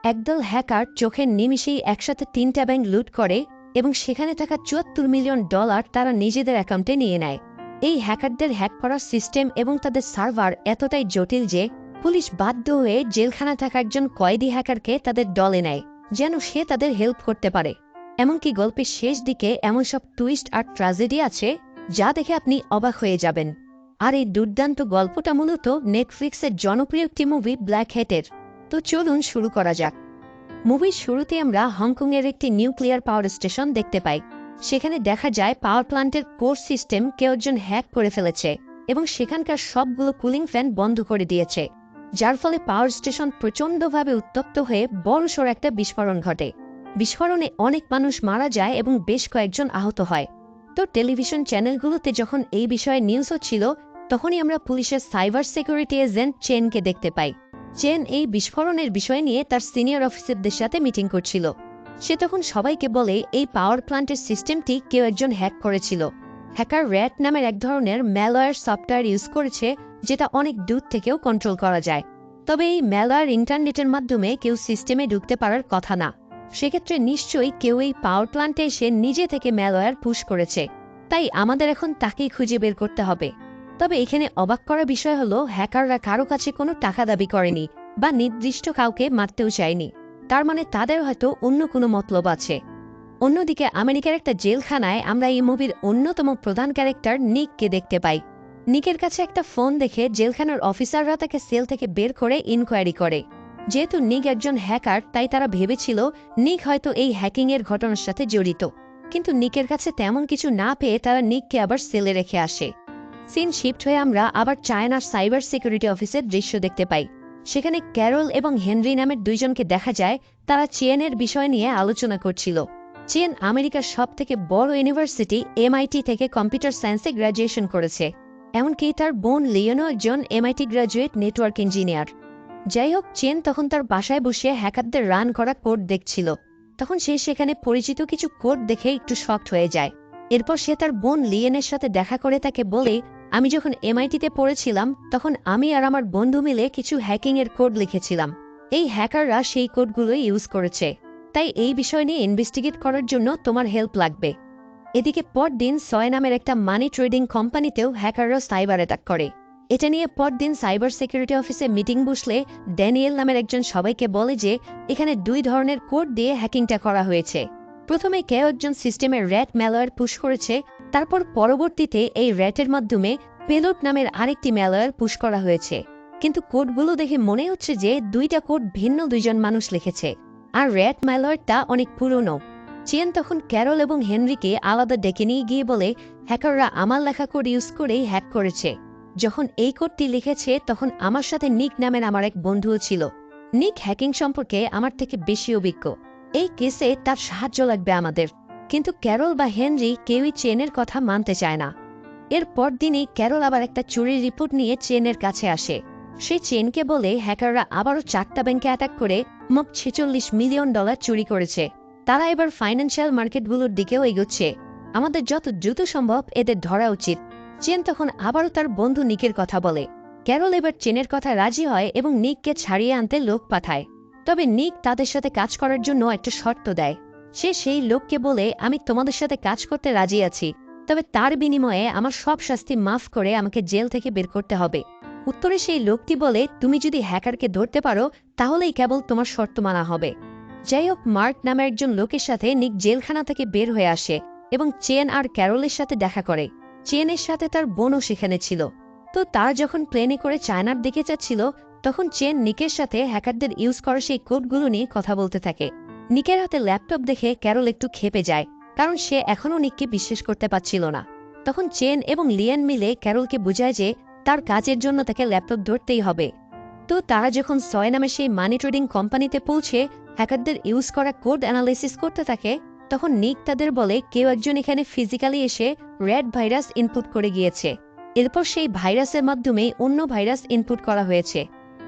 একদল হ্যাকার চোখের নিমিষেই একসাথে ৩টা ব্যাংক লুট করে এবং সেখানে থাকা $৭৪ মিলিয়ন তারা নিজেদের অ্যাকাউন্টে নিয়ে নেয়। এই হ্যাকারদের হ্যাক করার সিস্টেম এবং তাদের সার্ভার এতটাই জটিল যে পুলিশ বাধ্য হয়ে জেলখানায় থাকা একজন কয়েদি হ্যাকারকে তাদের দলে নেয়, যেন সে তাদের হেল্প করতে পারে। এমনকি গল্পের শেষ দিকে এমন সব টুইস্ট আর ট্র্যাজেডি আছে যা দেখে আপনি অবাক হয়ে যাবেন। আর এই দুর্দান্ত গল্পটা মূলত নেটফ্লিক্সের জনপ্রিয় একটি মুভি ব্ল্যাক হ্যাটের। তো চলুন শুরু করা যাক। মুভির শুরুতে আমরা হংকংয়ের একটি নিউক্লিয়ার পাওয়ার স্টেশন দেখতে পাই। সেখানে দেখা যায় পাওয়ার প্ল্যান্টের কোর সিস্টেম কেউ একজন হ্যাক করে ফেলেছে এবং সেখানকার সবগুলো কুলিং ফ্যান বন্ধ করে দিয়েছে, যার ফলে পাওয়ার স্টেশন প্রচণ্ডভাবে উত্তপ্ত হয়ে বড়সড় একটা বিস্ফোরণ ঘটে। বিস্ফোরণে অনেক মানুষ মারা যায় এবং বেশ কয়েকজন আহত হয়। তো টেলিভিশন চ্যানেলগুলোতে যখন এই বিষয়ে নিউজ হচ্ছিল, তখনই আমরা পুলিশের সাইবার সিকিউরিটি এজেন্ট চেনকে দেখতে পাই। চেন এই বিস্ফোরণের বিষয় নিয়ে তার সিনিয়র অফিসারদের সাথে মিটিং করছিল। সে তখন সবাইকে বলে এই পাওয়ার প্ল্যান্টের সিস্টেমটি কেউ একজন হ্যাক করেছিল। হ্যাকার র্যাট নামের এক ধরনের ম্যালওয়্যার সফটওয়্যার ইউজ করেছে, যেটা অনেক দূর থেকেও কন্ট্রোল করা যায়। তবে এই ম্যালওয়্যার ইন্টারনেটের মাধ্যমে কেউ সিস্টেমে ঢুকতে পারার কথা না। সেক্ষেত্রে নিশ্চয়ই কেউ এই পাওয়ার প্ল্যান্টে এসে নিজে থেকে ম্যালওয়্যার পুশ করেছে। তাই আমাদের এখন তাকেই খুঁজে বের করতে হবে। তবে এখানে অবাক করা বিষয় হলো, হ্যাকাররা কারো কাছে কোনো টাকা দাবি করেনি বা নির্দিষ্ট কাউকে মারতেও চায়নি। তার মানে তাদের হয়তো অন্য কোনো মতলব আছে। অন্যদিকে আমেরিকার একটা জেলখানায় আমরা এই মুভির অন্যতম প্রধান ক্যারেক্টার নিককে দেখতে পাই। নিকের কাছে একটা ফোন দেখে জেলখানার অফিসাররা তাকে সেল থেকে বের করে ইনকোয়ারি করে। যেহেতু নিক একজন হ্যাকার, তাই তারা ভেবেছিল নিক হয়তো এই হ্যাকিংয়ের ঘটনার সাথে জড়িত। কিন্তু নিকের কাছে তেমন কিছু না পেয়ে তারা নিককে আবার সেলে রেখে আসে। সিন শিফট হয়ে আমরা আবার চায়নার সাইবার সিকিউরিটি অফিসের দৃশ্য দেখতে পাই। সেখানে ক্যারল এবং হেনরি নামের দুইজনকে দেখা যায়, তারা চেনের বিষয় নিয়ে আলোচনা করছিল। চেন আমেরিকার সবথেকে বড় ইউনিভার্সিটি MIT থেকে কম্পিউটার সায়েন্সে গ্র্যাজুয়েশন করেছে। এমনকি তার বোন লিওনও একজন MIT গ্র্যাজুয়েট নেটওয়ার্ক ইঞ্জিনিয়ার। যাই হোক, চেন তখন তার বাসায় বসে হ্যাকারদের রান করা কোড দেখছিল। তখন সে সেখানে পরিচিত কিছু কোড দেখে একটু শকড হয়ে যায়। এরপর সে তার বোন লিয়েনের সাথে দেখা করে তাকে বলে, আমি যখন MIT-তে পড়েছিলাম তখন আমি আর আমার বন্ধু মিলে কিছু হ্যাকিংয়ের কোড লিখেছিলাম। এই হ্যাকাররা সেই কোডগুলো ইউজ করেছে, তাই এই বিষয় নিয়ে ইনভেস্টিগেট করার জন্য তোমার হেল্প লাগবে। এদিকে পরদিন সয় নামের একটা মানি ট্রেডিং কোম্পানিতেও হ্যাকাররা সাইবার অ্যাটাক করে। এটা নিয়ে পরদিন সাইবার সিকিউরিটি অফিসে মিটিং বসলে ড্যানিয়েল নামের একজন সবাইকে বলে যে এখানে 2 ধরনের কোড দিয়ে হ্যাকিংটা করা হয়েছে। প্রথমে কেউ একজন সিস্টেমের র্যাট ম্যালওয়্যার পুশ করেছে, তারপর পরবর্তীতে এই র্যাটের মাধ্যমে পেলোড নামের আরেকটি ম্যালওয়্যার পুশ করা হয়েছে। কিন্তু কোডগুলো দেখে মনে হচ্ছে যে 2টা কোড ভিন্ন 2জন মানুষ লিখেছে, আর র্যাট ম্যালওয়্যারটা অনেক পুরনো। চেন তখন ক্যারল এবং হেনরিকে আলাদা ডেকে নিয়ে গিয়ে বলে, হ্যাকাররা আমার লেখা কোড ইউজ করেই হ্যাক করেছে। যখন এই কোডটি লিখেছে তখন আমার সাথে নিক নামের আমার এক বন্ধুও ছিল। নিক হ্যাকিং সম্পর্কে আমার থেকে বেশি অভিজ্ঞ। এই কেসে তার সাহায্য লাগবে আমাদের। কিন্তু ক্যারল বা হেনরি কেউই চেনের কথা মানতে চায় না। এর পরদিনই ক্যারল আবার একটা চুরির রিপোর্ট নিয়ে চেনের কাছে আসে। সে চেনকে বলে হ্যাকাররা আবারও 4টা ব্যাংকে অ্যাটাক করে মোট $46 মিলিয়ন চুরি করেছে। তারা এবার ফাইন্যান্সিয়াল মার্কেটগুলোর দিকেও এগোচ্ছে। আমাদের যত দ্রুত সম্ভব এদের ধরা উচিত। চেন তখন আবারও তার বন্ধু নিকের কথা বলে। ক্যারল এবার চেনের কথা রাজি হয় এবং নিককে ছাড়িয়ে আনতে লোক পাঠায়। তবে নিক তাদের সাথে কাজ করার জন্য একটা শর্ত দেয়। সে সেই লোককে বলে, আমি তোমাদের সাথে কাজ করতে রাজি আছি, তবে তার বিনিময়ে আমার সব শাস্তি মাফ করে আমাকে জেল থেকে বের করতে হবে। উত্তরে সেই লোকটি বলে, তুমি যদি হ্যাকারকে ধরতে পারো তাহলেই কেবল তোমার শর্ত মানা হবে। যাই হোক, মার্ক নামের একজন লোকের সাথে নিক জেলখানা থেকে বের হয়ে আসে এবং চেন আর ক্যারলের সাথে দেখা করে। চেনের সাথে তার বোনও সেখানে ছিল। তো তারা যখন প্লেনে করে চায়নার দিকে যাচ্ছিল, তখন চেন নিকের সাথে হ্যাকারদের ইউজ করা সেই কোডগুলো নিয়ে কথা বলতে থাকে। নিকের হাতে ল্যাপটপ দেখে ক্যারল একটু ক্ষেপে যায়, কারণ সে এখনও নিককে বিশ্বাস করতে পারছিল না। তখন চেন এবং লিয়েন মিলে ক্যারলকে বুঝায় যে তার কাজের জন্য তাকে ল্যাপটপ ধরতেই হবে। তো তারা যখন সয় নামে সেই মানি ট্রেডিং কোম্পানিতে পৌঁছে হ্যাকারদের ইউজ করা কোড অ্যানালাইসিস করতে থাকে, তখন নিক তাদের বলে কেউ একজন এখানে ফিজিক্যালি এসে রেড ভাইরাস ইনপুট করে গিয়েছে। এরপর সেই ভাইরাসের মাধ্যমে অন্য ভাইরাস ইনপুট করা হয়েছে।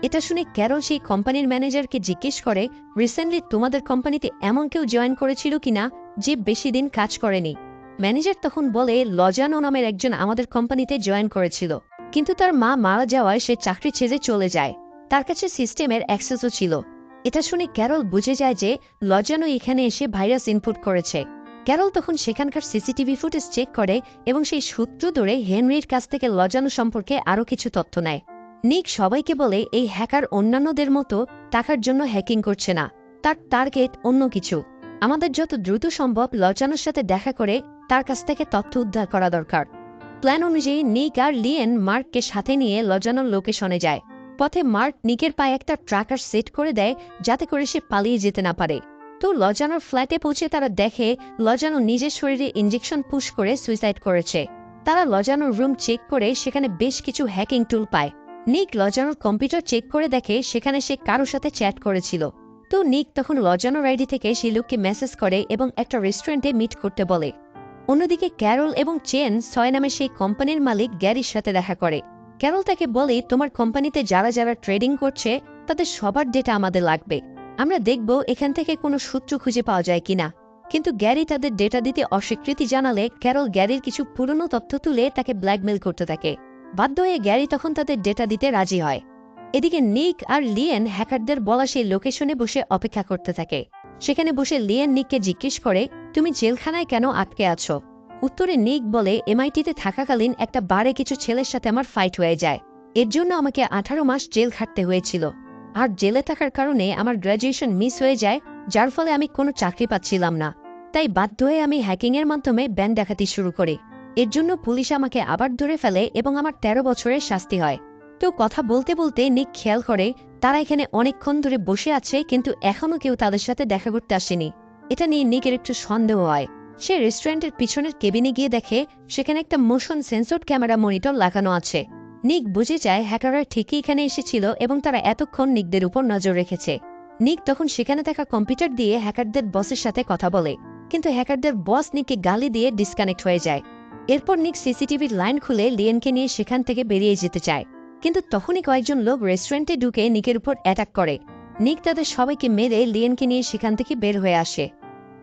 এটা শুনে ক্যারল সেই কোম্পানির ম্যানেজারকে জিজ্ঞেস করে, রিসেন্টলি তোমাদের কোম্পানিতে এমন কেউ জয়েন করেছিল কিনা যে বেশি দিন কাজ করেনি? ম্যানেজার তখন বলে, লজানো নামের একজন আমাদের কোম্পানিতে জয়েন করেছিল, কিন্তু তার মা মারা যাওয়ায় সে চাকরি ছেড়ে চলে যায়। তার কাছে সিস্টেমের অ্যাক্সেসও ছিল। এটা শুনে ক্যারল বুঝে যায় যে লজানো এখানে এসে ভাইরাস ইনপুট করেছে। ক্যারল তখন সেখানকার সিসিটিভি ফুটেজ চেক করে এবং সেই সূত্র ধরে হেনরির কাছ থেকে লজানো সম্পর্কে আরও কিছু তথ্য নেয়। নিক সবাইকে বলে এই হ্যাকার অন্যান্যদের মতো টাকার জন্য হ্যাকিং করছে না, তার টার্গেট অন্য কিছু। আমাদের যত দ্রুত সম্ভব লজানোর সাথে দেখা করে তার কাছ থেকে তথ্য উদ্ধার করা দরকার। প্ল্যান অনুযায়ী নিক আর লিয়েন মার্ককে সাথে নিয়ে লজানোর লোকেশনে যায়। পথে মার্ক নিকের পায়ে একটা ট্র্যাকার সেট করে দেয় যাতে করে সে পালিয়ে যেতে না পারে। তো লজানোর ফ্ল্যাটে পৌঁছে তারা দেখে লজানো নিজের শরীরে ইঞ্জেকশন পুশ করে সুইসাইড করেছে। তারা লজানোর রুম চেক করে সেখানে বেশ কিছু হ্যাকিং টুল পায়। নিক লজানোর কম্পিউটার চেক করে দেখে সেখানে সে কারোর সাথে চ্যাট করেছিল। তো নিক তখন লজানোর আইডি থেকে সেই লোককে মেসেজ করে এবং একটা রেস্টুরেন্টে মিট করতে বলে। অন্যদিকে ক্যারল এবং চেন 6 নামে সেই কোম্পানির মালিক গ্যারির সাথে দেখা করে। ক্যারল তাকে বলে, তোমার কোম্পানিতে যারা যারা ট্রেডিং করছে তাদের সবার ডেটা আমাদের লাগবে। আমরা দেখব এখান থেকে কোনো সূত্র খুঁজে পাওয়া যায় কিনা। কিন্তু গ্যারি তাদের ডেটা দিতে অস্বীকৃতি জানালে ক্যারল গ্যারির কিছু পুরনো তথ্য তুলে তাকে ব্ল্যাকমেল করতে থাকে। বাধ্য হয়ে গ্যারি তখন তাদের ডেটা দিতে রাজি হয়। এদিকে নিক আর লিয়েন হ্যাকারদের বলা সেই লোকেশনে বসে অপেক্ষা করতে থাকে। সেখানে বসে লিয়েন নিককে জিজ্ঞেস করে, তুমি জেলখানায় কেন আটকে আছো? উত্তরে নিক বলে, এমআইটিতে থাকাকালীন একটা বারে কিছু ছেলের সাথে আমার ফাইট হয়ে যায়। এর জন্য আমাকে 18 মাস জেল খাটতে হয়েছিল। আর জেলে থাকার কারণে আমার গ্র্যাজুয়েশন মিস হয়ে যায়, যার ফলে আমি কোনো চাকরি পাচ্ছিলাম না। তাই বাধ্য হয়ে আমি হ্যাকিংয়ের মাধ্যমে ব্যাংক ডাকাতি শুরু করি। এর জন্য পুলিশ আমাকে আবার ধরে ফেলে এবং আমার 13 বছরের শাস্তি হয়। তো কথা বলতে বলতে নিক খেয়াল করে তারা এখানে অনেকক্ষণ ধরে বসে আছে, কিন্তু এখনও কেউ তাদের সাথে দেখা করতে আসেনি। এটা নিয়ে নিকের একটু সন্দেহ হয়। সে রেস্টুরেন্টের পিছনের কেবিনে গিয়ে দেখে সেখানে একটা মোশন সেন্সর্ড ক্যামেরা মনিটর লাগানো আছে। নিক বুঝে যায় হ্যাকাররা ঠিকই এখানে এসেছিল এবং তারা এতক্ষণ নিকদের উপর নজর রেখেছে। নিক তখন সেখানে থাকা কম্পিউটার দিয়ে হ্যাকারদের বসের সাথে কথা বলে, কিন্তু হ্যাকারদের বস নিককে গালি দিয়ে ডিসকানেক্ট হয়ে যায়। এরপর নিক সিসিটিভির লাইন খুলে লিয়েনকে নিয়ে সেখান থেকে বেরিয়ে যেতে চায়, কিন্তু তখনই কয়েকজন লোক রেস্টুরেন্টে ঢুকে নিকের উপর অ্যাটাক করে। নিক তাদের সবাইকে মেরে লিয়েনকে নিয়ে সেখান থেকে বের হয়ে আসে।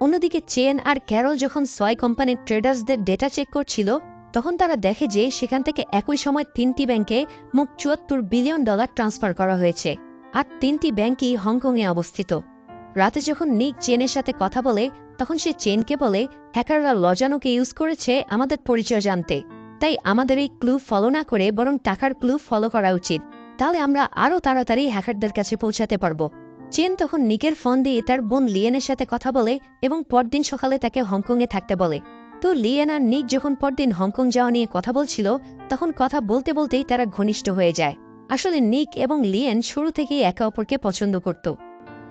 অন্যদিকে চেন আর ক্যারল যখন 6 কোম্পানির ট্রেডার্সদের ডেটা চেক করছিল, তখন তারা দেখে যে সেখান থেকে একই সময় 3টি ব্যাংকে মোট $74 বিলিয়ন ট্রান্সফার করা হয়েছে, আর 3টি ব্যাংকই হংকংয়ে অবস্থিত। রাতে যখন নিক চেনের সাথে কথা বলে, তখন সে চেনকে বলে, হ্যাকাররা লজানোকে ইউজ করেছে আমাদের পরিচয় জানতে। তাই আমাদের এই ক্লু ফলো না করে বরং টাকার ক্লু ফলো করা উচিত, তাহলে আমরা আরও তাড়াতাড়ি হ্যাকারদের কাছে পৌঁছাতে পারব। চেন তখন নিকের ফোন দিয়ে তার বোন লিয়েনের সাথে কথা বলে এবং পরদিন সকালে তাকে হংকংয়ে থাকতে বলে। তো লিয়েন আর নিক যখন পরদিন হংকং যাওয়া নিয়ে কথা বলছিল, তখন কথা বলতে বলতেই তারা ঘনিষ্ঠ হয়ে যায়। আসলে নিক এবং লিয়েন শুরু থেকেই একে অপরকে পছন্দ করত।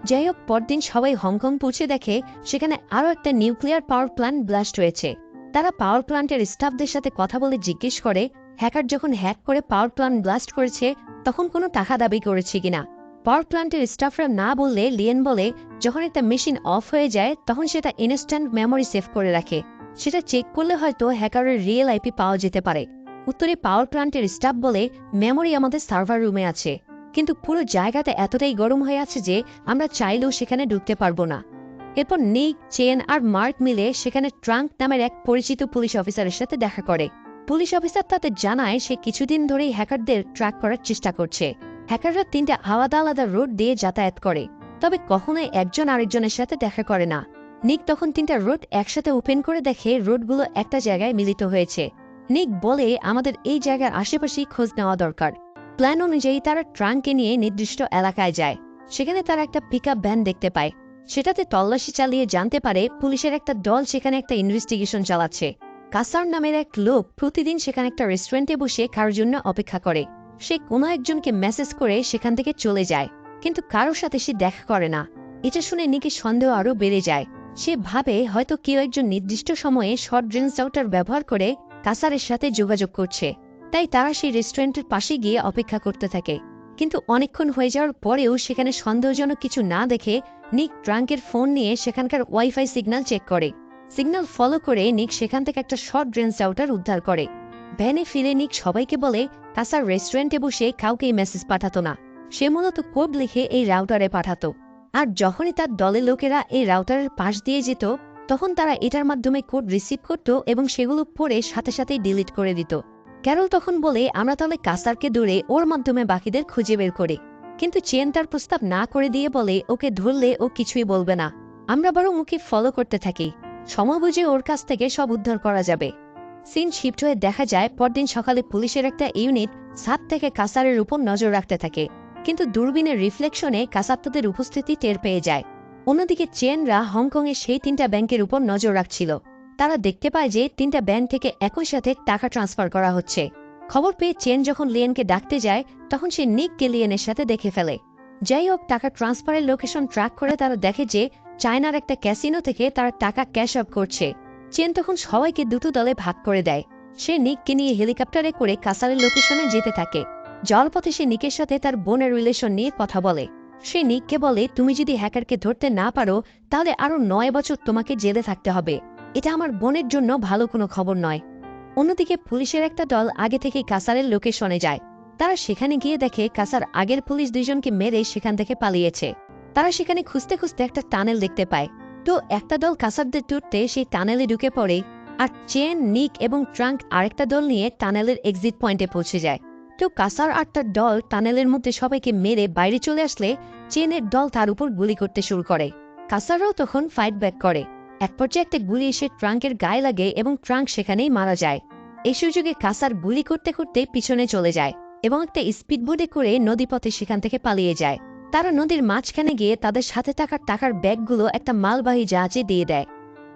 যাই হোক, পরদিন সবাই হংকং পৌঁছে দেখে সেখানে আরও একটা নিউক্লিয়ার পাওয়ার প্ল্যান্ট ব্লাস্ট হয়েছে। তারা পাওয়ার প্ল্যান্টের স্টাফদের সাথে কথা বলে জিজ্ঞেস করে, হ্যাকার যখন হ্যাক করে পাওয়ার প্ল্যান্ট ব্লাস্ট করেছে তখন কোনো টাকা দাবি করেছে কিনা। পাওয়ার প্ল্যান্টের স্টাফরা না বললে লিয়েন বলে, যখন একটা মেশিন অফ হয়ে যায় তখন সেটা ইনস্ট্যান্ট মেমোরি সেভ করে রাখে, সেটা চেক করলে হয়তো হ্যাকারের রিয়েল আইপি পাওয়া যেতে পারে। উত্তরে পাওয়ার প্ল্যান্টের স্টাফ বলে, মেমোরি আমাদের সার্ভার রুমে আছে, কিন্তু পুরো জায়গাটা এতটাই গরম হয়ে আছে যে আমরা চাইলেও সেখানে ঢুকতে পারবো না। এরপর নিক, চেন আর মার্ক মিলে সেখানে ট্রাঙ্ক নামের এক পরিচিত পুলিশ অফিসারের সাথে দেখা করে। পুলিশ অফিসার তাদের জানায় সে কিছুদিন ধরেই হ্যাকারদের ট্র্যাক করার চেষ্টা করছে। হ্যাকাররা 3টা আলাদা আলাদা রুট দিয়ে যাতায়াত করে, তবে কখনোই একজন আরেকজনের সাথে দেখা করে না। নিক তখন 3টা রুট একসাথে ওপেন করে দেখে রুটগুলো একটা জায়গায় মিলিত হয়েছে। নিক বলে, আমাদের এই জায়গার আশেপাশেই খোঁজ নেওয়া দরকার। প্ল্যান অনুযায়ী তারা ট্রাঙ্ককে নিয়ে নির্দিষ্ট এলাকায় যায়। সেখানে তারা একটা পিকআপ ভ্যান দেখতে পায়। সেটাতে তল্লাশি চালিয়ে জানতে পারে পুলিশের একটা দল সেখানে একটা ইনভেস্টিগেশন চালাচ্ছে। কাসার নামের এক লোক প্রতিদিন সেখানে একটা রেস্টুরেন্টে বসে কারোর জন্য অপেক্ষা করে। সে কোনো একজনকে মেসেজ করে সেখান থেকে চলে যায়, কিন্তু কারোর সাথে সে দেখা করে না। এটা শুনে নিকের সন্দেহ আরও বেড়ে যায়। সে ভাবে হয়তো কেউ একজন নির্দিষ্ট সময়ে শর্ট রেঞ্জ রাউটার ব্যবহার করে কাসারের সাথে যোগাযোগ করছে। তাই তারা সেই রেস্টুরেন্টের পাশে গিয়ে অপেক্ষা করতে থাকে, কিন্তু অনেকক্ষণ হয়ে যাওয়ার পরেও সেখানে সন্দেহজনক কিছু না দেখে নিক ট্রাঙ্কের ফোন নিয়ে সেখানকার ওয়াইফাই সিগন্যাল চেক করে। সিগন্যাল ফলো করে নিক সেখান থেকে একটা শর্ট রেঞ্জ রাউটার উদ্ধার করে। ভ্যানে ফিরে নিক সবাইকে বলে কাসার রেস্টুরেন্টে বসে কাউকেই মেসেজ পাঠাতো না, সে মূলত কোড লিখে এই রাউটারে পাঠাতো। আর যখনই তার দলের লোকেরা এই রাউটারের পাশ দিয়ে যেত তখন তারা এটার মাধ্যমে কোড রিসিভ করত এবং সেগুলো পড়ে সাথে সাথেই ডিলিট করে দিত। ক্যারল তখন বলে, আমরা তাহলে কাসারকে দূরে ওর মাধ্যমে বাকিদের খুঁজে বের করি। কিন্তু চেন তার প্রস্তাব না করে দিয়ে বলে ওকে ধরলে ও কিছুই বলবে না, আমরা বরং ওকে ফলো করতে থাকি, সময় বুঝে ওর কাছ থেকে সব উদ্ধার করা যাবে। সিন শিফট হয়ে দেখা যায় পরদিন সকালে পুলিশের একটা ইউনিট ছাদ থেকে কাসারের উপর নজর রাখতে থাকে, কিন্তু দূরবীনের রিফ্লেকশনে কাসার তাদের উপস্থিতি টের পেয়ে যায়। অন্যদিকে চেনরা হংকংয়ের সেই 3টা ব্যাংকের উপর নজর রাখছিল। তারা দেখতে পায় যে 3টা ব্যাংক থেকে একই সাথে টাকা ট্রান্সফার করা হচ্ছে। খবর পেয়ে চেন যখন লিয়েনকে ডাকতে যায় তখন সে নিককে লিয়েনের সাথে দেখে ফেলে। যাই হোক, টাকা ট্রান্সফারের লোকেশন ট্র্যাক করে তারা দেখে যে চায়নার একটা ক্যাসিনো থেকে তারা টাকা ক্যাশ আপ করছে। চেন তখন সবাইকে দুটো দলে ভাগ করে দেয়। সে নিককে নিয়ে হেলিকপ্টারে করে কাসারের লোকেশনে যেতে থাকে। যাওয়ার পথে সে নিকের সাথে তার বোনের রিলেশন নিয়ে কথা বলে। সে নিককে বলে, তুমি যদি হ্যাকারকে ধরতে না পারো তাহলে আরো 9 বছর তোমাকে জেলে থাকতে হবে। এটা আমার বোনের জন্য ভালো কোনো খবর নয়। অন্যদিকে পুলিশের একটা দল আগে থেকেই কাসারের লোকেশনে যায়। তারা সেখানে গিয়ে দেখে কাসার আগের পুলিশ 2জনকে মেরে সেখান থেকে পালিয়েছে। তারা সেখানে খুঁজতে খুঁজতে একটা টানেল দেখতে পায়। তো একটা দল কাসারদের টুটতে সেই টানেলে ঢুকে পড়ে, আর চেন, নিক এবং ট্রাঙ্ক আরেকটা দল নিয়ে টানেলের এক্সিট পয়েন্টে পৌঁছে যায়। তো কাসার আর তার দল টানেলের মধ্যে সবাইকে মেরে বাইরে চলে আসলে চেনের দল তার উপর গুলি করতে শুরু করে। কাসাররাও তখন ফাইট ব্যাক করে। এক পর্যায়ে একটা গুলি এসে ট্রাঙ্কের গায়ে লাগে এবং ট্রাঙ্ক সেখানেই মারা যায়। এই সুযোগে কাসার গুলি করতে করতে পিছনে চলে যায় এবং একটা স্পিডবোটে করে নদীপথে সেখান থেকে পালিয়ে যায়। তারা নদীর মাঝখানে গিয়ে তাদের সাথে থাকা টাকার ব্যাগগুলো একটা মালবাহী জাহাজে দিয়ে দেয়।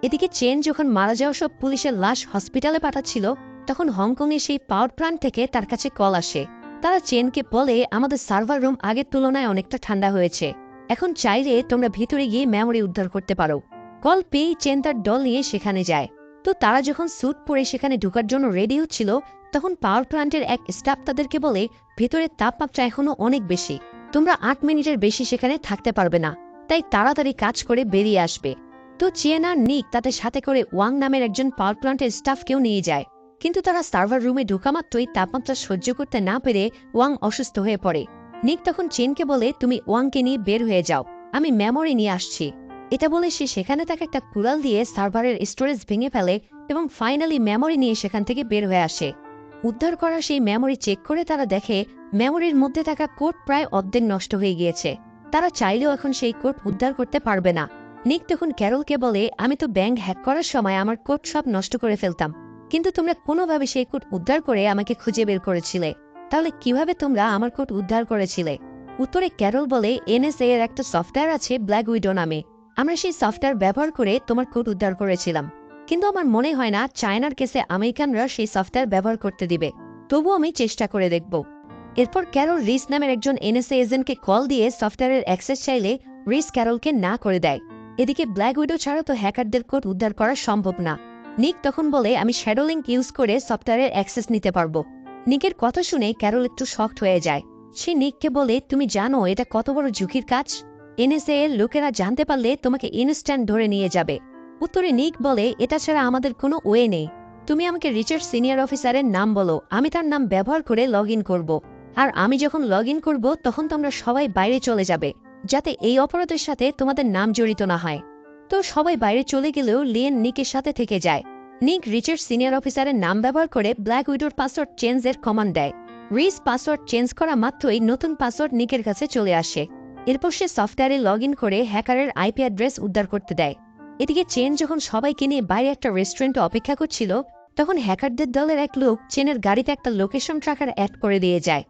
এদিকে চেন যখন মারা যাওয়া সব পুলিশের লাশ হসপিটালে পাঠাচ্ছিল তখন হংকংয়ের সেই পাওয়ার প্ল্যান্ট থেকে তার কাছে কল আসে। তারা চেনকে বলে, আমাদের সার্ভার রুম আগের তুলনায় অনেকটা ঠান্ডা হয়েছে, এখন চাইলে তোমরা ভিতরে গিয়ে মেমোরি উদ্ধার করতে পারো। কল পেয়ে চেন তার দল নিয়ে সেখানে যায়। তো তারা যখন স্যুট পরে সেখানে ঢোকার জন্য রেডি হচ্ছিল তখন পাওয়ার প্ল্যান্টের এক স্টাফ তাদেরকে বলে, ভেতরের তাপমাত্রা এখনো অনেক বেশি, তোমরা 8 মিনিটের বেশি সেখানে থাকতে পারবে না, তাই তাড়াতাড়ি কাজ করে বেরিয়ে আসবে। তো চেন আর নিক তাদের সাথে করে ওয়াং নামের একজন পাওয়ার প্ল্যান্টের স্টাফকেও নিয়ে যায়। কিন্তু তারা সার্ভার রুমে ঢোকা মাত্রই তাপমাত্রা সহ্য করতে না পেরে ওয়াং অসুস্থ হয়ে পড়ে। নিক তখন চেনকে বলে, তুমি ওয়াংকে নিয়ে বের হয়ে যাও, আমি মেমোরি নিয়ে আসছি। এটা বলে সে সেখানে তাকে একটা কুড়াল দিয়ে সার্ভারের স্টোরেজ ভেঙে ফেলে এবং ফাইনালি মেমোরি নিয়ে সেখান থেকে বের হয়ে আসে। উদ্ধার করা সেই মেমোরি চেক করে তারা দেখে মেমোরির মধ্যে থাকা কোড প্রায় অর্ধেক নষ্ট হয়ে গিয়েছে। তারা চাইলেও এখন সেই কোড উদ্ধার করতে পারবে না। নিক তখন ক্যারলকে বলে, আমি তো ব্যাংক হ্যাক করার সময় আমার কোড সব নষ্ট করে ফেলতাম, কিন্তু তোমরা কোনোভাবে সেই কোড উদ্ধার করে আমাকে খুঁজে বের করেছিলে, তাহলে কিভাবে তোমরা আমার কোড উদ্ধার করেছিলে? উত্তরে ক্যারল বলে, এনএসএ এর একটা সফটওয়্যার আছে ব্ল্যাক উইডো নামে, আমরা সেই সফটওয়্যার ব্যবহার করে তোমার কোড উদ্ধার করেছিলাম, কিন্তু আমার মনে হয় না চায়নার কেসে আমেরিকানরা সেই সফটওয়্যার ব্যবহার করতে দিবে, তবু আমি চেষ্টা করে দেখব। এরপর ক্যারল রিস নামের একজন এনএসএ এজেন্টকে কল দিয়ে সফটওয়্যারের অ্যাক্সেস চাইলে রিস ক্যারলকে না করে দেয়। এদিকে ব্ল্যাক উইডো ছাড়া তো হ্যাকারদের কোড উদ্ধার করা সম্ভব না। নিক তখন বলে, আমি শ্যাডো লিঙ্ক ইউজ করে সফটওয়্যারের অ্যাক্সেস নিতে পারবো। নিকের কথা শুনে ক্যারল একটু শকড হয়ে যায়। সে নিককে বলে, তুমি জানো এটা কত বড় ঝুঁকির কাজ? এনএসএ এর লোকেরা জানতে পারলে তোমাকে ইনস্ট্যান্ট ধরে নিয়ে যাবে। উত্তরে নিক বলে, এটা ছাড়া আমাদের কোনো ওয়ে নেই, তুমি আমাকে রিচার্ড সিনিয়র অফিসারের নাম বলো, আমি তার নাম ব্যবহার করে লগ ইন করবো, আর আমি যখন লগ ইন করবো তখন তোমরা সবাই বাইরে চলে যাবে, যাতে এই অপরাধের সাথে তোমাদের নাম জড়িত না হয়। তো সবাই বাইরে চলে গেলেও লিয়েন নিকের সাথে থেকে যায়। নিক রিচার্ড সিনিয়র অফিসারের নাম ব্যবহার করে ব্ল্যাক উইডোর পাসওয়ার্ড চেঞ্জের কমান্ড দেয়। রিস পাসওয়ার্ড চেঞ্জ করা মাত্রই নতুন পাসওয়ার্ড নিকের কাছে চলে আসে। এরপর সে সফটওয়্যারে লগ ইন করে হ্যাকারের আইপি অ্যাড্রেস উদ্ধার করতে দেয়। এদিকে চেন যখন সবাইকে নিয়ে বাইরে একটা রেস্টুরেন্টে অপেক্ষা করছিল তখন হ্যাকারদের দলের এক লোক চেনের গাড়িতে একটা লোকেশন ট্র্যাকার অ্যাড করে দিয়ে যায়।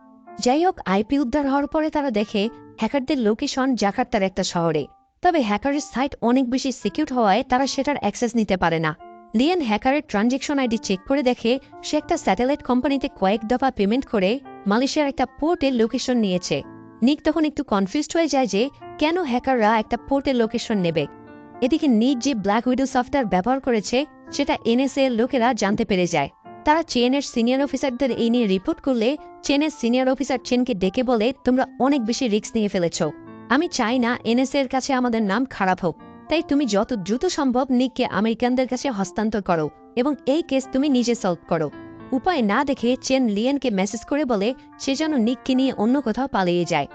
যাই হোক, আইপি উদ্ধার হওয়ার পরে তারা দেখে হ্যাকারদের লোকেশন জাকার্তার একটা শহরে, তবে হ্যাকারের সাইট অনেক বেশি সিকিউর হওয়ায় তারা সেটার অ্যাক্সেস নিতে পারে না। লিয়েন হ্যাকারের ট্রানজেকশন আইডি চেক করে দেখে সে একটা স্যাটেলাইট কোম্পানিতে কয়েক দফা পেমেন্ট করে মালয়েশিয়ার একটা পোর্টের লোকেশন নিয়েছে। নিক তখন একটু কনফিউজড হয়ে যায় যে কেন হ্যাকাররা একটা পোর্টের লোকেশন নেবে। এদিকে নিক যে ব্ল্যাক উইডো সফটওয়্যার ব্যবহার করেছে সেটা এনএসএ এর লোকেরা জানতে পেরে যায়। তারা চেনের সিনিয়র অফিসারদের এই নিয়ে রিপোর্ট করলে চেনের সিনিয়র অফিসার চেনকে ডেকে বলে, তোমরা অনেক বেশি রিস্ক নিয়ে ফেলেছ, আমি চাই না এনএসএ এর কাছে আমাদের নাম খারাপ হোক, তাই তুমি যত দ্রুত সম্ভব নিককে আমেরিকানদের কাছে হস্তান্তর করো এবং এই কেস তুমি নিজে সলভ করো। উপায় না দেখে চেন লিয়েনকে মেসেজ করে বলে সে যেন নিককে নিয়ে অন্য কোথাও পালিয়ে যায়।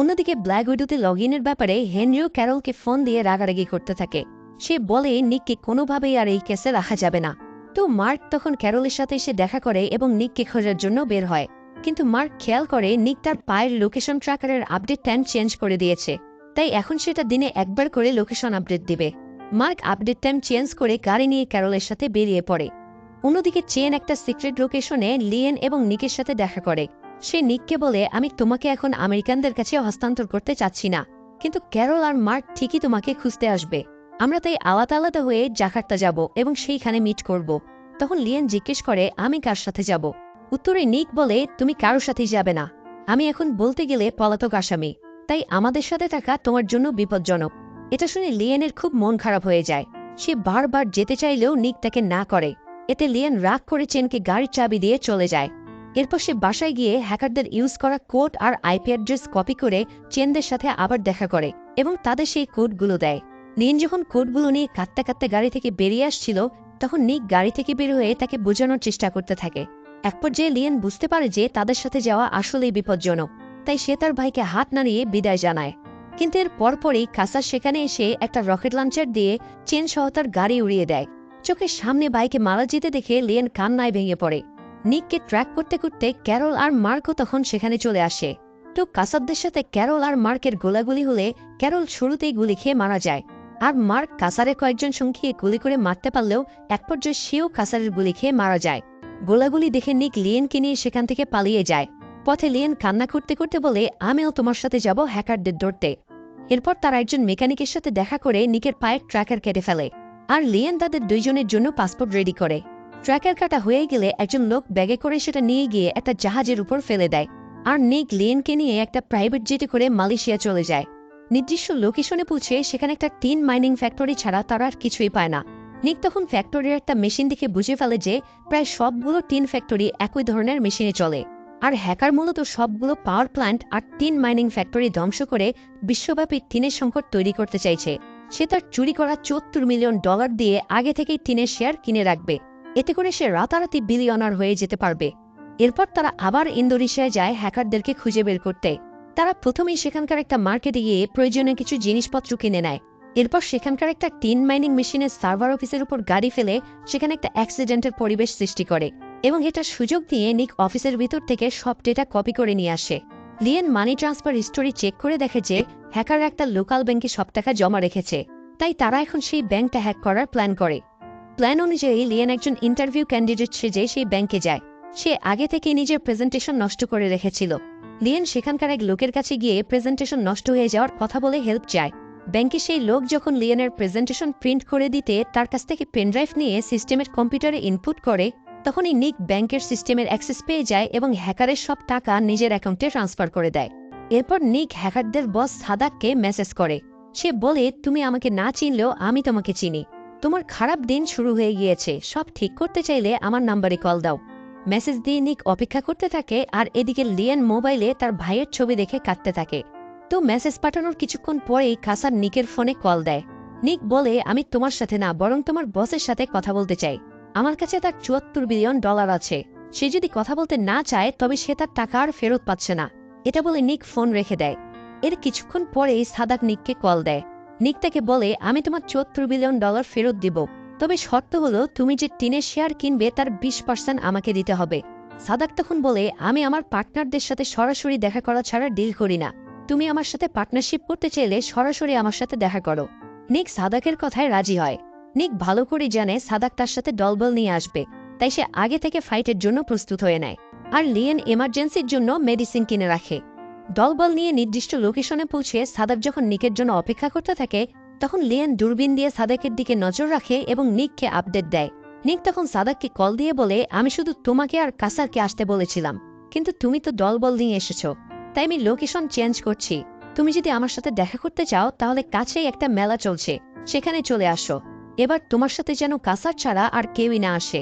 অন্যদিকে ব্ল্যাক উইডোতে লগ ইনের ব্যাপারে হেনরিও ক্যারলকে ফোন দিয়ে রাগারাগি করতে থাকে। সে বলে নিককে কোনোভাবেই আর এই কেসে রাখা যাবে না। তো মার্ক তখন ক্যারলের সাথে এসে দেখা করে এবং নিককে খোঁজার জন্য বের হয়। কিন্তু মার্ক খেয়াল করে নিক তার পায়ের লোকেশন ট্র্যাকারের আপডেট টাইম চেঞ্জ করে দিয়েছে, তাই এখন সেটা দিনে একবার করে লোকেশন আপডেট দিবে। মার্ক আপডেট টাইম চেঞ্জ করে গাড়ি নিয়ে ক্যারলের সাথে বেরিয়ে পড়ে। অন্যদিকে চেন একটা সিক্রেট লোকেশনে লিয়েন এবং নিকের সাথে দেখা করে। সে নিককে বলে, আমি তোমাকে এখন আমেরিকানদের কাছে হস্তান্তর করতে চাচ্ছি না, কিন্তু ক্যারল আর মার্ক ঠিকই তোমাকে খুঁজতে আসবে। আমরা তাই আলাদা আলাদা হয়ে জাকার্তা যাব এবং সেইখানে মিট করব। তখন লিয়েন জিজ্ঞেস করে, আমি কার সাথে যাব? উত্তরে নিক বলে, তুমি কারোর সাথেই যাবে না। আমি এখন বলতে গেলে পলাতক আসামি, তাই আমাদের সাথে থাকা তোমার জন্য বিপজ্জনক। এটা শুনে লিয়েনের খুব মন খারাপ হয়ে যায়। সে বারবার যেতে চাইলেও নিক তাকে না করে। এতে লিয়েন রাগ করে চেনকে গাড়ির চাবি দিয়ে চলে যায়। এরপর সে বাসায় গিয়ে হ্যাকারদের ইউজ করা কোড আর আইপি অ্যাড্রেস কপি করে চেনদের সাথে আবার দেখা করে এবং তাদের সেই কোডগুলো দেয়। লিয়েন যখন কোডগুলো নিয়ে কাঁদতে কাঁদতে গাড়ি থেকে বেরিয়ে আসছিল, তখন নিক গাড়ি থেকে বের হয়ে তাকে বোঝানোর চেষ্টা করতে থাকে। এক পর্যায়ে লিয়েন বুঝতে পারে যে তাদের সাথে যাওয়া আসলেই বিপজ্জনক, তাই সে তার ভাইকে হাত নাড়িয়ে বিদায় জানায়। কিন্তু এর পরপরই কাসার সেখানে এসে একটা রকেট লঞ্চার দিয়ে চেন সহ তার গাড়ি উড়িয়ে দেয়। চোখের সামনে বাইকে মারা যেতে দেখে লিয়েন কান্নায় ভেঙে পড়ে। নিককে ট্র্যাক করতে করতে ক্যারল আর মার্কও তখন সেখানে চলে আসে। তো কাসারদের সাথে ক্যারল আর মার্কের গোলাগুলি হলে ক্যারল শুরুতেই গুলি খেয়ে মারা যায়, আর মার্ক কাসারের কয়েকজন সঙ্গীকে গুলি করে মারতে পারলেও এক পর্যায়ে সেও কাসারের গুলি খেয়ে মারা যায়। গোলাগুলি দেখে নিক লিয়েনকে নিয়ে সেখান থেকে পালিয়ে যায়। পথে লিয়েন কান্না করতে করতে বলে, আমিও তোমার সাথে যাব হ্যাকারদের ধরতে। এরপর তারা একজন মেকানিকের সাথে দেখা করে নিকের পায়ের ট্র্যাকার কেটে ফেলে, আর লিয়েন তাদের দুইজনের জন্য পাসপোর্ট রেডি করে। ট্র্যাকার কাটা হয়ে গেলে একজন লোক ব্যাগে করে সেটা নিয়ে গিয়ে একটা জাহাজের উপর ফেলে দেয়, আর নিক লিয়েনকে নিয়ে একটা প্রাইভেট জেটে করে মালয়েশিয়া চলে যায়। নির্দিষ্ট লোকেশনে পৌঁছে সেখানে একটা টিন মাইনিং ফ্যাক্টরি ছাড়া তারা আর কিছুই পায় না। নিক তখন ফ্যাক্টরির একটা মেশিন দেখে বুঝে ফেলে যে প্রায় সবগুলো টিন ফ্যাক্টরি একই ধরনের মেশিনে চলে, আর হ্যাকার মূলত সবগুলো পাওয়ার প্ল্যান্ট আর টিন মাইনিং ফ্যাক্টরি ধ্বংস করে বিশ্বব্যাপী টিনের সংকট তৈরি করতে চাইছে। সে তার চুরি করা $74 মিলিয়ন দিয়ে আগে থেকেই টিনের শেয়ার কিনে রাখবে, এতে করে সে রাতারাতি বিলিয়নার হয়ে যেতে পারবে। এরপর তারা আবার ইন্দোনেশিয়ায় যায় হ্যাকারদেরকে খুঁজে বের করতে। তারা প্রথমেই সেখানকার একটা মার্কেটে গিয়ে প্রয়োজনীয় কিছু জিনিসপত্র কিনে নেয়। এরপর সেখানকার একটা টিন মাইনিং মেশিনের সার্ভার অফিসের উপর গাড়ি ফেলে সেখানে একটা অ্যাক্সিডেন্টের পরিবেশ সৃষ্টি করে, এবং এটা সুযোগ দিয়ে নিক অফিসের ভিতর থেকে সব ডেটা কপি করে নিয়ে আসে। Lien money transfer history check করে দেখে যে হ্যাকার একটা লোকাল ব্যাংকে সব টাকা জমা রেখেছে, তাই তারা এখন সেই ব্যাংকটা হ্যাক করার প্ল্যান করে। প্ল্যান অনুযায়ী লিয়েন একজন ইন্টারভিউ ক্যান্ডিডেট সেজে সেই ব্যাংকে যায়। সে আগে থেকে নিজের প্রেজেন্টেশন নষ্ট করে রেখেছিল। লিয়েন সেখানকার এক লোকের কাছে গিয়ে প্রেজেন্টেশন নষ্ট হয়ে যাওয়ার কথা বলে হেল্প চায়। ব্যাংকে সেই লোক যখন লিয়েনের প্রেজেন্টেশন প্রিন্ট করে দিতে তার কাছ থেকে পেনড্রাইভ নিয়ে সিস্টেমের কম্পিউটারে ইনপুট করে, তখনই নিক ব্যাংকের সিস্টেমের অ্যাক্সেস পেয়ে যায় এবং হ্যাকারের সব টাকা নিজের অ্যাকাউন্টে ট্রান্সফার করে দেয়। এরপর নিক হ্যাকারদের বস সাদাককে মেসেজ করে। সে বলে, তুমি আমাকে না চিনলেও আমি তোমাকে চিনি। তোমার খারাপ দিন শুরু হয়ে গিয়েছে, সব ঠিক করতে চাইলে আমার নাম্বারে কল দাও। মেসেজ দিয়ে নিক অপেক্ষা করতে থাকে, আর এদিকে লিয়েন মোবাইলে তার ভাইয়ের ছবি দেখে কাঁদতে থাকে। তো মেসেজ পাঠানোর কিছুক্ষণ পরেই কাসার নিকের ফোনে কল দেয়। নিক বলে, আমি তোমার সাথে না বরং তোমার বসের সাথে কথা বলতে চাই। আমার কাছে তার $74 বিলিয়ন আছে। সে যদি কথা বলতে না চায় তবে সে তার টাকা আর ফেরত পাচ্ছে না। এটা বলে নিক ফোন রেখে দেয়। এর কিছুক্ষণ পরেই সাদাক নিককে কল দেয়। নিক তাকে বলে, আমি তোমার $74 বিলিয়ন ফেরত দিব, তবে শর্ত হলো তুমি যে টিনের শেয়ার কিনবে তার 20% আমাকে দিতে হবে। সাদাক তখন বলে, আমি আমার পার্টনারদের সাথে সরাসরি দেখা করা ছাড়া ডিল করি না। তুমি আমার সাথে পার্টনারশিপ করতে চাইলে সরাসরি আমার সাথে দেখা করো। নিক সাদাকের কথায় রাজি হয়। নিক ভালো করে জানে সাদাক তার সাথে দলবল নিয়ে আসবে, তাই সে আগে থেকে ফাইটের জন্য প্রস্তুত হয়ে নেয়। আর লিয়েন এমার্জেন্সির জন্য মেডিসিন কিনে রাখে। দলবল নিয়ে নির্দিষ্ট লোকেশনে পৌঁছে সাদাক যখন নিকের জন্য অপেক্ষা করতে থাকে, তখন লিয়েন দূরবীন দিয়ে সাদাকের দিকে নজর রাখে এবং নিককে আপডেট দেয়। নিক তখন সাদাককে কল দিয়ে বলে, আমি শুধু তোমাকে আর কাসারকে আসতে বলেছিলাম, কিন্তু তুমি তো দলবল নিয়ে এসেছো, তাই আমি লোকেশন চেঞ্জ করছি। তুমি যদি আমার সাথে দেখা করতে চাও তাহলে কাছেই একটা মেলা চলছে, সেখানে চলে আসো। এবার তোমার সাথে যেন কাসার ছাড়া আর কেউই না আসে।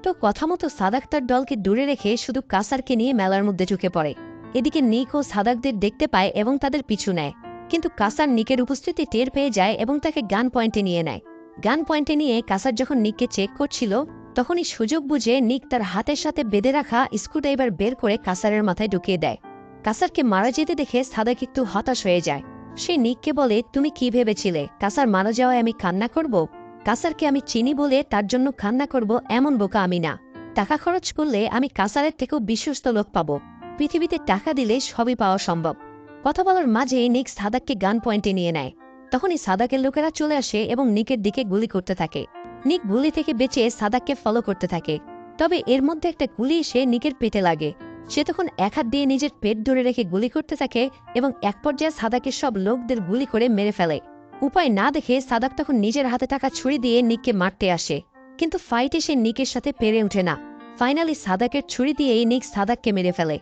তো কথা মতো সাদাক তার দলকে দূরে রেখে শুধু কাসারকে নিয়ে মেলার মধ্যে ঢুকে পড়ে। এদিকে নিক ও সাদাকদের দেখতে পায় এবং তাদের পিছু নেয়, কিন্তু কাসার নিকের উপস্থিতি টের পেয়ে যায় এবং তাকে গান পয়েন্টে নিয়ে নেয়। গান পয়েন্টে নিয়ে কাসার যখন নিককে চেক করছিল, তখনই সুযোগ বুঝে নিক তার হাতের সাথে বেঁধে রাখা স্ক্রুড্রাইভার বের করে কাসারের মাথায় ঢুকিয়ে দেয়। কাসারকে মারা যেতে দেখে সাদাক একটু হতাশ হয়ে যায়। সে নিককে বলে, তুমি কি ভেবেছিলে কাসার মারা যাওয়ায় আমি কান্না করব? কাসারকে আমি চিনি বলে তার জন্য কান্না করব এমন বোকা আমি না। টাকা খরচ করলে আমি কাসারের থেকেও বিশ্বস্ত লোক পাবো। পৃথিবীতে টাকা দিলে সবই পাওয়া সম্ভব। কথা বলার মাঝে নিক সাদাককে গান পয়েন্টে নিয়ে নেয়। তখনই সাদাকের লোকেরা চলে আসে এবং নিকের দিকে গুলি করতে থাকে। নিক গুলি থেকে বেঁচে সাদাককে ফলো করতে থাকে। তবে এর মধ্যে একটা গুলি এসে নিকের পেটে লাগে। সে তখন এক হাত দিয়ে নিজের পেট ধরে রেখে গুলি করতে থাকে এবং এক পর্যায়ে সাদাকের সব লোকদের গুলি করে মেরে ফেলে। উপায় না দেখে সাদাক তখন নিজের হাতে থাকা ছুরি দিয়ে নিককে মারতে আসে, কিন্তু ফাইটে সে নিকের সাথে পেরে ওঠে না। ফাইনালি সাদাকের ছুরি দিয়েই নিক সাদাককে মেরে ফেলে।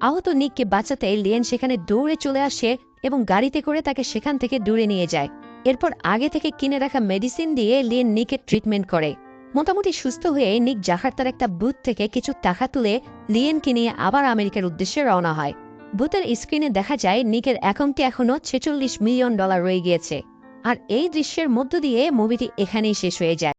আহত নিককে বাঁচাতে লিয়েন সেখানে দৌড়ে চলে আসে এবং গাড়িতে করে তাকে সেখান থেকে দূরে নিয়ে যায়। এরপর আগে থেকে কিনে রাখা মেডিসিন দিয়ে লিয়েন নিকের ট্রিটমেন্ট করে। মোটামুটি সুস্থ হয়ে নিক জাকার্তার একটা বুথ থেকে কিছু টাকা তুলে লিয়েনকে নিয়ে আবার আমেরিকার উদ্দেশ্যে রওনা হয়। বুথের স্ক্রিনে দেখা যায় নিকের অ্যাকাউন্টে এখনও $46 মিলিয়ন রয়ে গিয়েছে। আর এই দৃশ্যের মধ্য দিয়ে মুভিটি এখানেই শেষ হয়ে যায়।